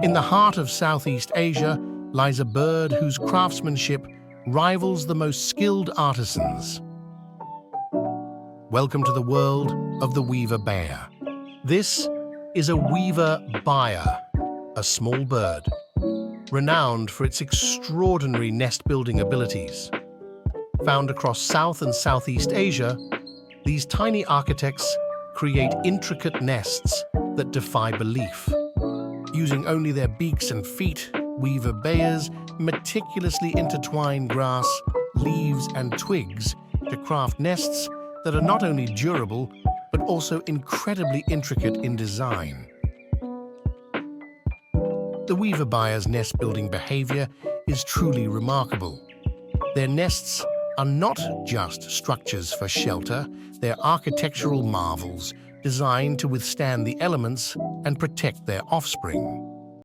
In the heart of Southeast Asia lies a bird whose craftsmanship rivals the most skilled artisans. Welcome to the world of the weaver baya. This is a weaver baya, a small bird, renowned for its extraordinary nest-building abilities. Found across South and Southeast Asia, these tiny architects create intricate nests that defy belief. Using only their beaks and feet, weaver bayas meticulously intertwine grass, leaves, and twigs to craft nests that are not only durable, but also incredibly intricate in design. The weaver baya's nest-building behavior is truly remarkable. Their nests are not just structures for shelter, they're architectural marvels designed to withstand the elements and protect their offspring.